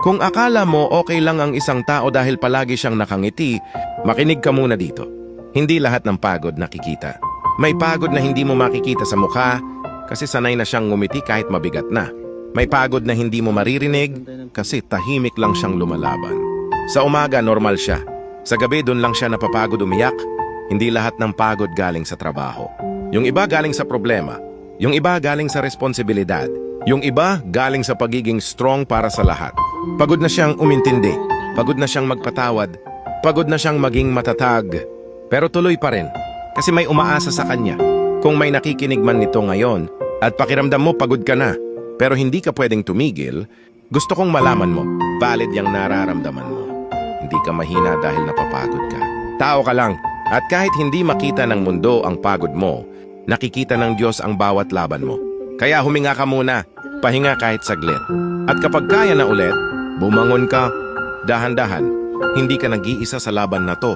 Kung akala mo okay lang ang isang tao dahil palagi siyang nakangiti, makinig ka muna dito. Hindi lahat ng pagod nakikita. May pagod na hindi mo makikita sa mukha kasi sanay na siyang ngumiti kahit mabigat na. May pagod na hindi mo maririnig kasi tahimik lang siyang lumalaban. Sa umaga, normal siya. Sa gabi, doon lang siya napapagod umiyak. Hindi lahat ng pagod galing sa trabaho. Yung iba galing sa problema. Yung iba galing sa responsibilidad. Yung iba galing sa pagiging strong para sa lahat. Pagod na siyang umintindi. Pagod na siyang magpatawad. Pagod na siyang maging matatag. Pero tuloy pa rin. Kasi may umaasa sa kanya. Kung may nakikinig man nito ngayon at pakiramdam mo pagod ka na, pero hindi ka pwedeng tumigil, gusto kong malaman mo, valid yung nararamdaman mo. Hindi ka mahina dahil napapagod ka. Tao ka lang. At kahit hindi makita ng mundo ang pagod mo, nakikita ng Diyos ang bawat laban mo. Kaya huminga ka muna, pahinga kahit saglit. At kapag kaya na ulit, bumangon ka, dahan-dahan. Hindi ka nag-iisa sa laban na to.